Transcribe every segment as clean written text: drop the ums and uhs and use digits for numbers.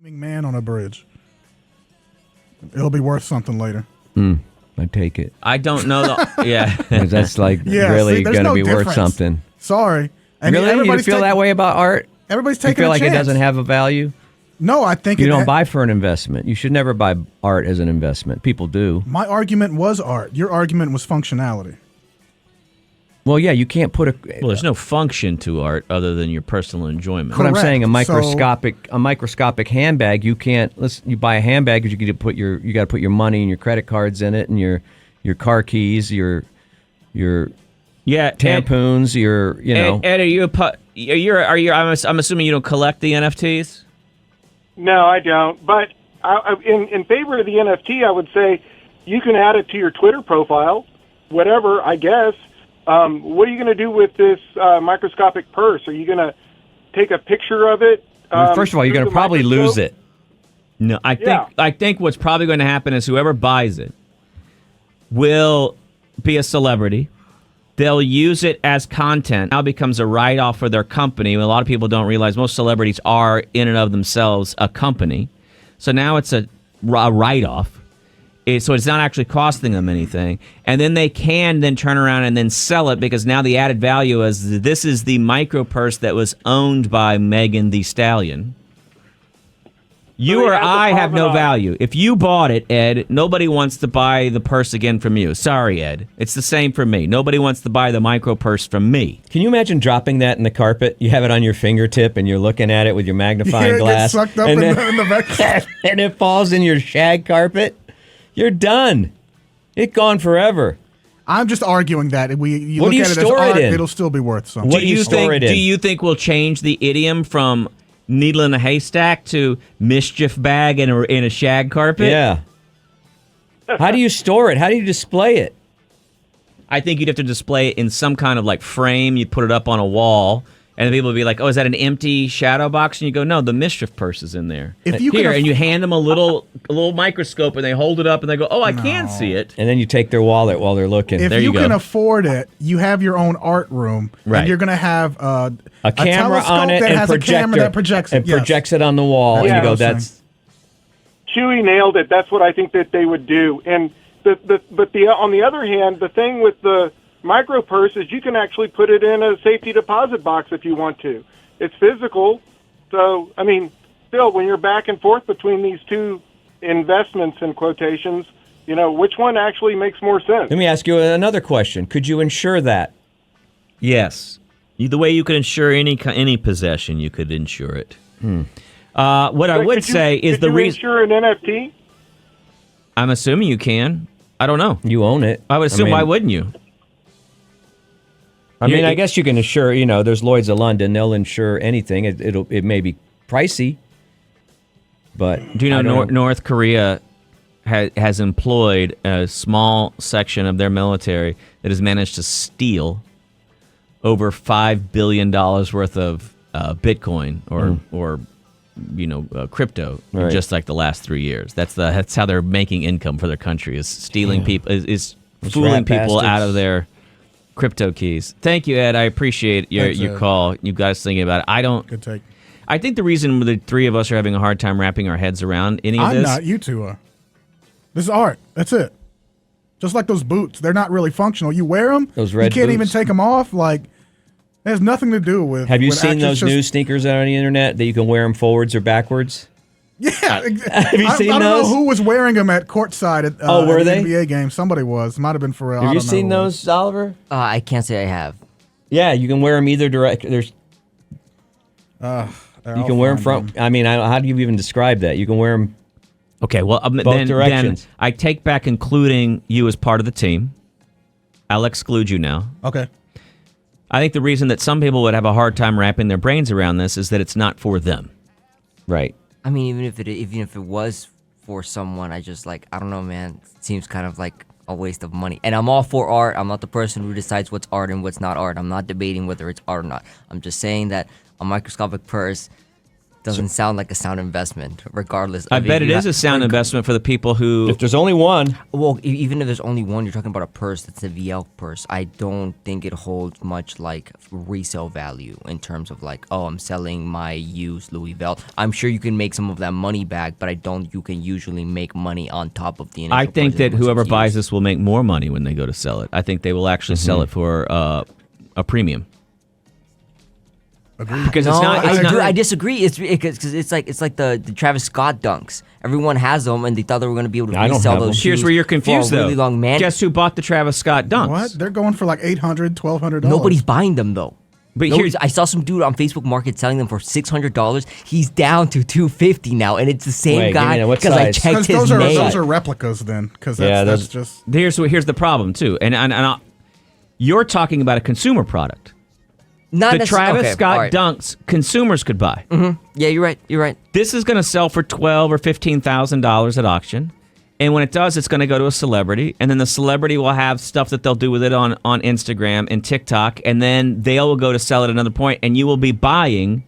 Man on a bridge. It'll be worth something later. I take it. I don't know. Yeah. 'Cause that's like really going to be worth something. Sorry. And really? You feel that way about art? Everybody's taking You feel a like chance. it doesn't have a value? No, I think you don't buy for an investment. You should never buy art as an investment. People do. My argument was art. Your argument was functionality. Well, yeah, you can't put Well, there's no function to art other than your personal enjoyment. But I'm saying a microscopic handbag. You can't. You buy a handbag because you got to put your money and your credit cards in it and your car keys, your tampons, Ed, are you? I'm assuming you don't collect the NFTs. No, I don't. But in favor of the NFT, I would say you can add it to your Twitter profile, whatever. I guess. What are you going to do with this microscopic purse? Are you going to take a picture of it? First of all, you're going to probably lose it. No, I think what's probably going to happen is whoever buys it will be a celebrity. They'll use it as content. Now it becomes a write-off for their company. A lot of people don't realize most celebrities are, in and of themselves, a company. So now it's a write-off. So it's not actually costing them anything. And then they can then turn around and then sell it because now the added value is this is the micro purse that was owned by Megan Thee Stallion. You or I have no value. If you bought it, Ed, nobody wants to buy the purse again from you. Sorry, Ed. It's the same for me. Nobody wants to buy the micro purse from me. Can you imagine dropping that in the carpet? You have it on your fingertip and you're looking at it with your magnifying glass. It gets sucked up in the back. And it falls in your shag carpet. You're done. It's gone forever. I'm just arguing that you what look do you at it store as art, it in? it'll still be worth something. What do you store it in? Do you think we'll change the idiom from needle in a haystack to mischief bag in a shag carpet? Yeah. How do you store it? How do you display it? I think you'd have to display it in some kind of like frame. You'd put it up on a wall. And then people would be like, "Oh, is that an empty shadow box?" And you go, "No, the mischief purse is in there." And you hand them a little microscope, and they hold it up, and they go, "Oh, I can see it." And then you take their wallet while they're looking. If you can afford it, you have your own art room, right? And you're going to have a camera on it that and has a camera that projects it, projects it on the wall, and you go, "That's." Chewy nailed it. That's what I think that they would do. And on the other hand, the thing with the micro purse is you can actually put it in a safety deposit box if you want to. It's physical. So, I mean, still, when you're back and forth between these two investments in quotations, which one actually makes more sense? Let me ask you another question. Could you insure that? Yes. The way you could insure any possession, you could insure it. What I would say is the reason... insure an NFT? I'm assuming you can. I don't know. You own it. I would assume, why wouldn't you? I guess you can insure, there's Lloyd's of London. They'll insure anything. It may be pricey, but... Do you know North Korea has employed a small section of their military that has managed to steal over $5 billion worth of Bitcoin or crypto in just like the last 3 years. That's how they're making income for their country, is stealing people, is fooling people out of their... crypto keys. Thank you, Ed. I appreciate your call. You guys thinking about it. Good take. I think the reason the three of us are having a hard time wrapping our heads around any of this... I'm not. You two are. This is art. That's it. Just like those boots. They're not really functional. You wear them. Those red You can't boots. even take them off. Like, it has nothing to do with... Have you seen those new sneakers out on the internet that you can wear them forwards or backwards? Yeah. Have you seen those? I don't know who was wearing them at courtside at were the they? NBA game. Somebody was. Might have been for real. Have you seen those, Oliver? I can't say I have. Yeah, you can wear them either direction. There's... you can wear them from... I mean, how do you even describe that? You can wear them... Okay, well, both directions. Then I take back including you as part of the team. I'll exclude you now. Okay. I think the reason that some people would have a hard time wrapping their brains around this is that it's not for them. Right. I mean, even if it was for someone, I don't know, man. It seems kind of like a waste of money. And I'm all for art. I'm not the person who decides what's art and what's not art. I'm not debating whether it's art or not. I'm just saying that a microscopic purse doesn't sound like a sound investment, regardless. I of bet if it you is a sound investment for the people who. If there's only one, Well, even if there's only one, you're talking about a purse that's a VL purse. I don't think it holds much like resale value in terms of like, oh, I'm selling my used Louis Vuitton. I'm sure you can make some of that money back, but I don't. You can usually make money on top of the initial I think purchase that once whoever it's buys used. this will make more money when they go to sell it. I think they will actually sell it for a premium. Agreed. Because No, it's not. It's not I disagree. It's because it's like the Travis Scott dunks. Everyone has them, and they thought they were going to be able to I don't resell have those them. Here's shoes where you're for confused, a really though. long man. Guess who bought the Travis Scott dunks? What? They're going for like $800, $1,200. Nobody's buying them though. But Nobody's- I saw some dude on Facebook Market selling them for $600. He's down to $250 now, and it's the same Wait, give me guy that. What because I size? checked Because his name. those are replicas then. Because Yeah, that's those- just. Here's the problem too, and you're talking about a consumer product. Not The necess- Travis okay, Scott all right. dunks consumers could buy. Yeah, you're right. You're right. This is going to sell for $12,000 or $15,000 at auction, and when it does, it's going to go to a celebrity, and then the celebrity will have stuff that they'll do with it on Instagram and TikTok, and then they'll go to sell it at another point, and you will be buying.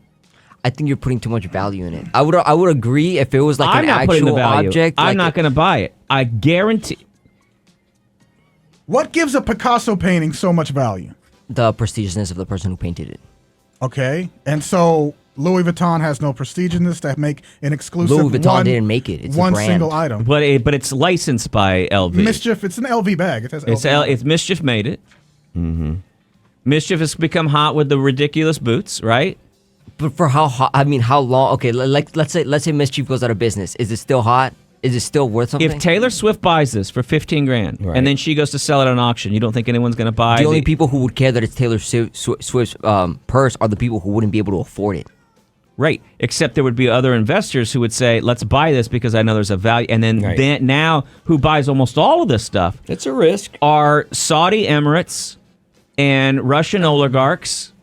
I think you're putting too much value in it. I would agree if it was like I'm an not putting the actual value. object. I'm like not going to buy it. I guarantee. What gives a Picasso painting so much value? the prestigiousness of the person who painted it. Okay. And so Louis Vuitton has no prestige in this to make an exclusive Louis Vuitton one, didn't make it. It's a one brand. single item. But it's licensed by LV. Mischief, it's an LV bag. It has LV. It's Mischief made it. Mm-hmm. Mischief has become hot with the ridiculous boots, right? But for how hot? I mean, how long? Okay, like let's say Mischief goes out of business. Is it still hot? Is it still worth something? If Taylor Swift buys this for $15,000 Right. and then she goes to sell it on auction, you don't think anyone's going to buy the only people who would care that it's Taylor Swift's purse are the people who wouldn't be able to afford it. Right. Except there would be other investors who would say, let's buy this because I know there's a value. And then, Right. now who buys almost all of this stuff It's a risk. are Saudi Emirates and Russian oligarchs.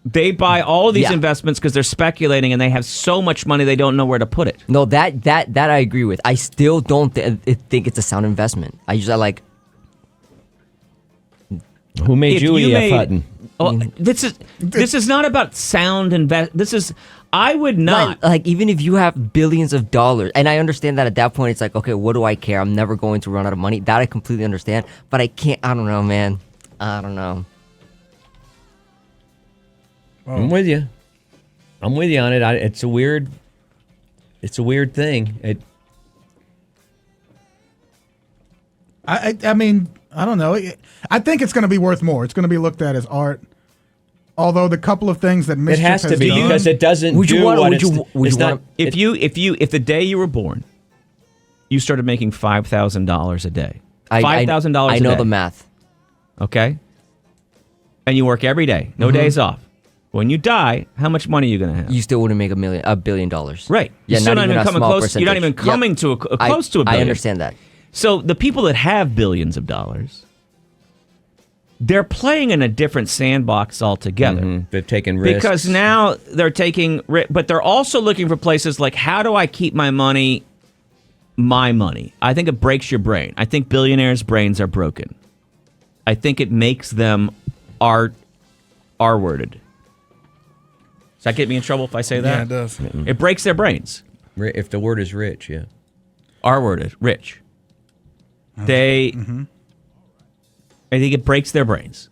They buy all of these Yeah. investments because they're speculating and they have so much money they don't know where to put it. No, that I agree with. I still don't think it's a sound investment. I like. Who made If you you E.F. made- Hutton? Oh, this is not about sound invest. This is I would not. Like even if you have billions of dollars, and I understand that at that point it's like, okay, what do I care? I'm never going to run out of money. That I completely understand, but I can't. I don't know, man. I don't know. I'm with you. I'm with you on it. It's a weird thing. I mean, I don't know. I think it's going to be worth more. It's going to be looked at as art. Although the couple of things that It Mischief has to be done, because it doesn't Would you do want- what would it's, you- would it's you not. wanna- If the day you were born, you started making $5,000 a day. I $5,000 I know a day. the math. Okay? And you work every day, no days off. When you die, how much money are you going to have? You still wouldn't make $1 billion. Right. Yeah, You're still not even a coming small close. You're not even percentage. coming to close to $1 billion. I understand that. So the people that have billions of dollars, they're playing in a different sandbox altogether. They've taken risks. Because now they're taking, but they're also looking for places like, how do I keep my money? I think it breaks your brain. I think billionaires' brains are broken. I think it makes them R-worded. Does that get me in trouble if I say that? Yeah, it does. It breaks their brains. If the word is rich, yeah. R-worded, rich. I think it breaks their brains.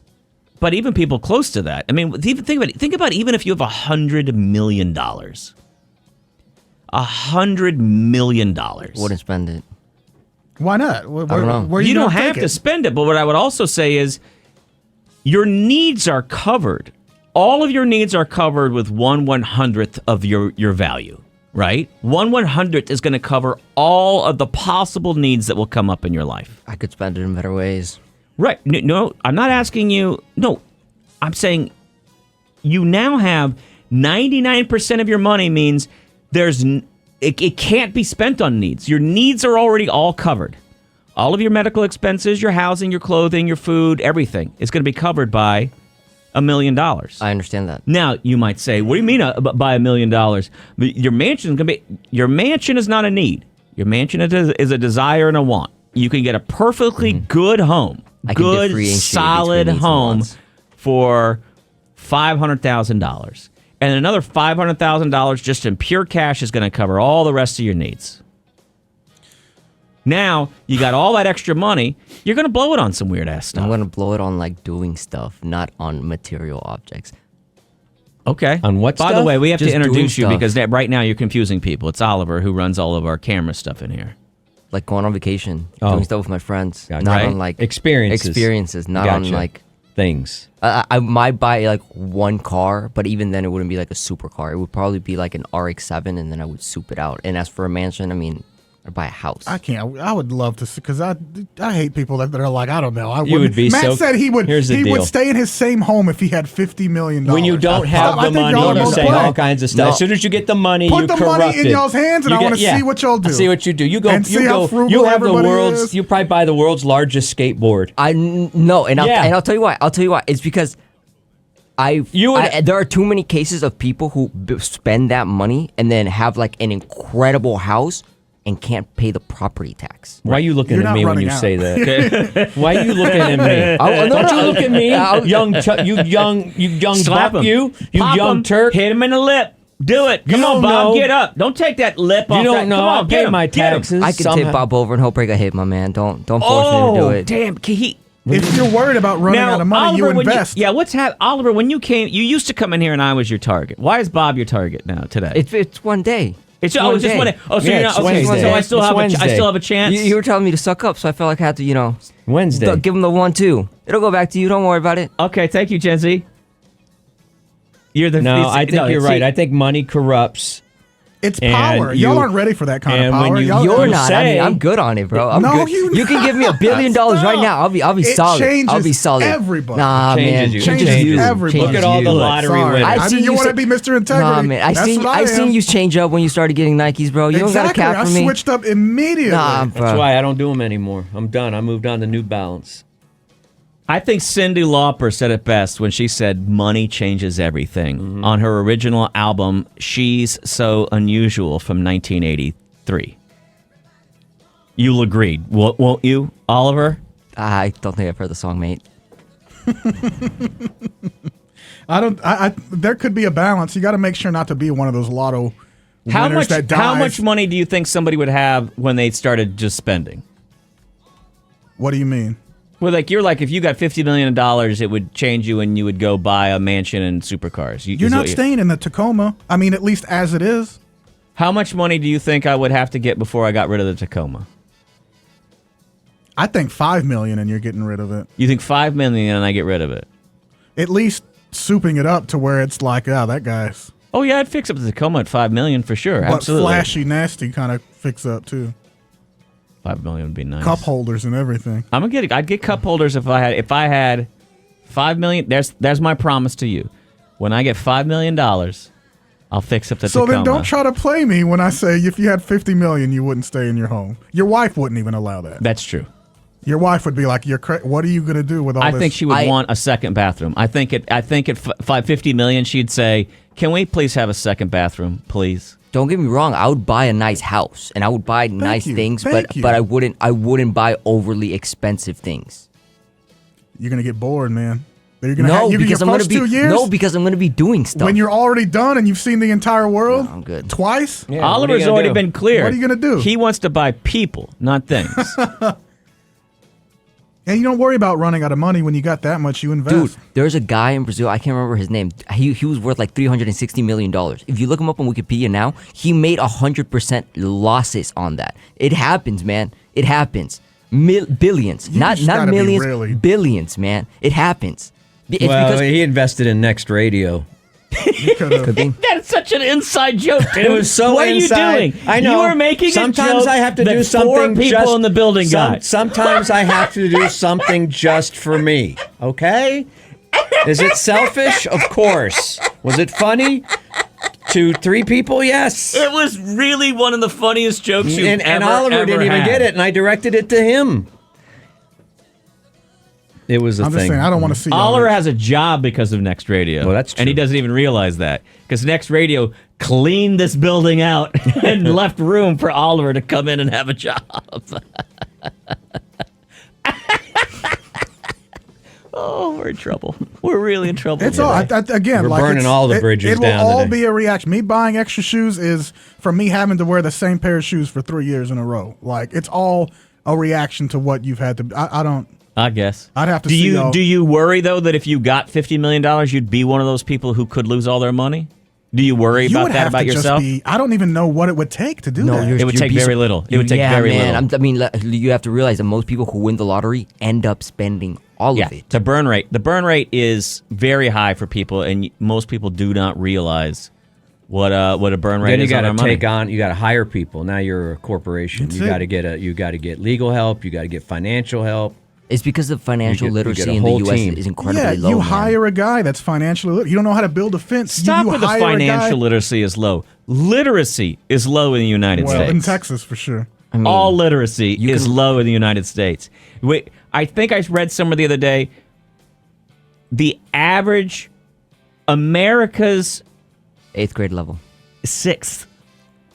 But even people close to that, I mean, think about even if you have $100 million. $100 million. Wouldn't spend it. Why not? I don't know. Where You don't gonna have take to it? spend it, but what I would also say is your needs are covered. All of your needs are covered with 1/100th of your value, right? 1/100th is going to cover all of the possible needs that will come up in your life. I could spend it in better ways. Right. No, I'm not asking you. No, I'm saying you now have 99% of your money means it can't be spent on needs. Your needs are already all covered. All of your medical expenses, your housing, your clothing, your food, everything is going to be covered by $1 million. I understand that. Now you might say, "What do you mean by $1 million?" Your mansion is going to be. Your mansion is not a need. Your mansion is a desire and a want. You can get a perfectly good home, I can good differentiate solid between needs and home wants. for $500,000, and another $500,000 just in pure cash is going to cover all the rest of your needs. Now, you got all that extra money, you're going to blow it on some weird-ass stuff. I'm gonna blow it on like doing stuff, not on material objects. Okay. On what By stuff? the way, we have Just to introduce doing you stuff. because right now you're confusing people. It's Oliver who runs all of our camera stuff in here. Like going on vacation, Oh. doing stuff with my friends, Gotcha. not Right. on like Experiences. not on Gotcha. like. Things. I might buy like one car, but even then it wouldn't be like a supercar. It would probably be like an RX-7, and then I would soup it out. And as for a mansion, I mean, I'd buy a house. I can't. I would love to see because I hate people that are like I don't know. I You wouldn't. would be Matt so- said he would. Here's the he would deal. stay in his same home if he had $50 million. When you don't have the money, y'all you're both saying play. all kinds of stuff. No. As soon as you get the money, Put you the corrupt money in it. y'all's hands, and You I want to get- see what y'all do. See what you do. You go. And see how frugal You have the everybody world's. is. You probably buy the world's largest skateboard. No, and Yeah. I'll tell you why. It's because there are too many cases of people who spend that money and then have like an incredible house and can't pay the property tax. Why are you looking You're at not me when running you out. say that? Why are you looking at me? Oh, no, Don't no, you look at me, you young Slap buck, him. you Pop young him. Turk. Hit him in the lip. Do it. Come on, don't Bob. know. Get up. Don't take that lip off. You don't know. Come I on, pay get him. my Get him. taxes. I can somehow. tip Bob over and he'll break a hip, my man. Don't force me Oh, to do it. damn. If you're worried about running Now, out of money, Oliver, you invest. what's happened? Oliver, when you came, you used to come in here and I was your target. Why is Bob your target now today? It's one day. It's just day. one day. Oh, so Yeah, you're not it's okay. Wednesday. So I still It's have I Wednesday. still have a chance. You were telling me to suck up, so I felt like I had to, Wednesday. give him the 1-2. It'll go back to you. Don't worry about it. Okay, thank you, Gen Z. You're the No, I think you're right. see- I think money corrupts. It's And power. you- Y'all aren't ready for that kind of and power. when you- Y'all- You're you not. I say- mean, I'm good on it, bro. I'm No, good. you can give me $1 billion right now. I'll be It solid. I'll changes be solid. everybody. Nah, Changes man. you. Changes Changes you. everybody. Look at all the lottery Sorry. winners. I I see mean, you you want to say- be Mr. Integrity. Nah, man. I That's what I seen am. you change up when you started getting Nikes, bro. You Exactly. don't got to cap I for me. switched up immediately. Nah, bro. That's why I don't do them anymore. I'm done. I moved on to New Balance. I think Cyndi Lauper said it best when she said money changes everything on her original album She's So Unusual from 1983. You'll agree, won't you, Oliver? I don't think I've heard the song, mate. I don't. There could be a balance. You got to make sure not to be one of those lotto How winners much that dies. how much money do you think somebody would have when they started just spending? What do you mean? Well, you're like if you got $50 million, it would change you and you would go buy a mansion and supercars. You're not staying in the Tacoma. I mean, at least as it is. How much money do you think I would have to get before I got rid of the Tacoma? I think $5 million, and you're getting rid of it. You think $5 million and I get rid of it? At least souping it up to where it's like, that guy's Oh yeah, I'd fix up the Tacoma at $5 million for sure. but Absolutely. flashy, nasty kind of fix up too. $5 million would be nice. Cup holders and everything. I'd get cup holders if I had $5 million. There's my promise to you. When I get $5 million, I'll fix up the So Tacoma. then don't try to play me when I say if you had $50 million, you wouldn't stay in your home. Your wife wouldn't even allow that. That's true. Your wife would be like, what are you going to do with all I this? think she would want a second bathroom. I think at $50 million, she'd say, "Can we please have a second bathroom, please?" Don't get me wrong. I would buy a nice house and I would buy nice you. things, Thank you. but I wouldn't buy overly expensive things. You're going to get bored, man. You're gonna No, your because I'm first gonna be 2 years, no, because I'm gonna be doing stuff. when you're already done and you've seen the entire world No, I'm good. twice. Yeah, what are you Oliver's gonna already do? been clear. What are you gonna do? He wants to buy people, not things. And you don't worry about running out of money when you got that much. You invest. Dude, there's a guy in Brazil. I can't remember his name. He was worth like $360 million. If you look him up on Wikipedia now, he made 100% losses on that. It happens, man. It happens. Billions, You not just gotta be millions, really- billions, man. It happens. It's Well, because he invested in Next Radio. You could've- That's such an inside joke, dude. It was so What inside. are you doing? I know. You were making sometimes a joke I have to that do something. four people just, in the building got. Sometimes I have to do something just for me. Okay? Is it selfish? Of course. Was it funny? To 3 people? Yes. It was really one of the funniest jokes you've And ever, Oliver didn't ever even had. get it, and I directed it to him. It was a I'm thing. just saying, I don't want to see. Oliver y'all- has a job because of Next Radio. Well, that's And he true. doesn't even realize that. Because Next Radio cleaned this building out and left room for Oliver to come in and have a job. Oh, we're in trouble. We're really in trouble. It's all again. We're like burning all the bridges It will down all today. be a reaction. Me buying extra shoes is from me having to wear the same pair of shoes for 3 years in a row. Like it's all a reaction to what you've had to. I don't. I guess. I'd have to. Do see you y'all. do you worry though that if you got $50 million, you'd be one of those people who could lose all their money? Do you worry You about would that have about to just yourself? I don't even know what it would take to do that. It would you'd take be very sur- little. It would take yeah, very man. little. I mean, you have to realize that most people who win the lottery end up spending all of it. The burn rate is very high for people, and most people do not realize what a burn rate Then you is got on to our money. take on. You got to hire people. Now you're a corporation. That's You it. got to get You got to get legal help. You got to get financial help. It's because the financial You get a literacy in the whole U.S. team. is incredibly Yeah, low. you man. hire a guy that's financially literate. You don't know how to build a fence. Stop you with the hire a guy- financial literacy is low. Literacy is low in the United Well, States. in Texas for sure. I mean, All literacy you is can- low in the United States. Wait, I think I read somewhere the other day. The average America's 8th grade level. sixth.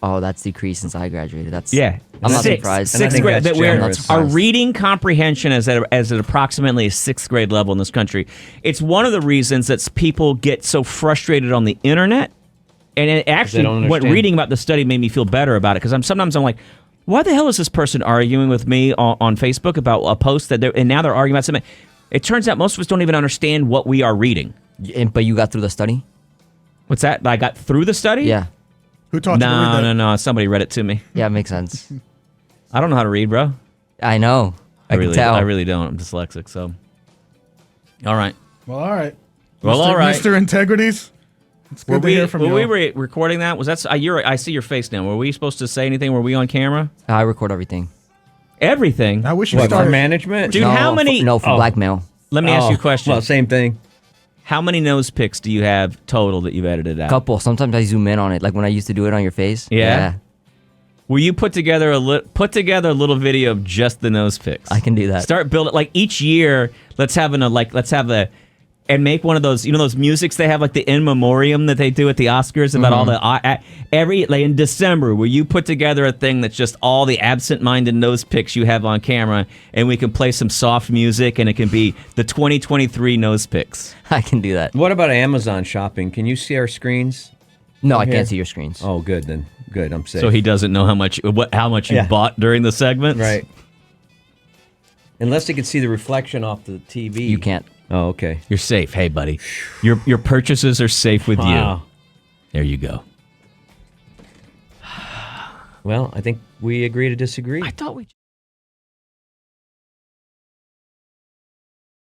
Oh, that's decreased since I graduated. That's Yeah, I'm not Sixth. surprised. And I Sixth think grade. that's That we're, generous. our reading comprehension is at approximately a sixth grade level in this country. It's one of the reasons that people get so frustrated on the internet. And it actually, don't what understand. reading about the study made me feel better about it because sometimes I'm like, why the hell is this person arguing with me on Facebook about a post and now they're arguing about something? It turns out most of us don't even understand what we are reading. But you got through the study? What's that? I got through the study? Yeah. Who taught you to read that? No. Somebody read it to me. Yeah, it makes sense. I don't know how to read, bro. I know. I can tell. I really don't. I'm dyslexic, so. All right. Well, all right. Well, all right. Mr. Integrities. It's good to hear from you. we recording that? Was that? I see your face now. Were we supposed to say anything? Were we on camera? I record everything. Everything. I wish you What, for started. management? Dude, no, how many? for blackmail. Let me ask you a question. Well, same thing. How many nose picks do you have total that you've edited out? Couple. Sometimes I zoom in on it, like when I used to do it on your face. Yeah? Will you put together a little video of just the nose picks? I can do that. Start building like each year. Let's have and make one of those, those musics they have like the in memoriam that they do at the Oscars about all the in December, where you put together a thing that's just all the absent-minded nose picks you have on camera, and we can play some soft music, and it can be the 2023 nose picks. I can do that. What about Amazon shopping? Can you see our screens? No, I Here. can't see your screens. Oh, good then. Good. I'm safe. So he doesn't know how much you Yeah. bought during the segments, right. Unless they can see the reflection off the TV. You can't. Oh, okay. You're safe. Hey, buddy, your purchases are safe with Wow. you. There you go. Well, I think we agree to disagree. I thought we.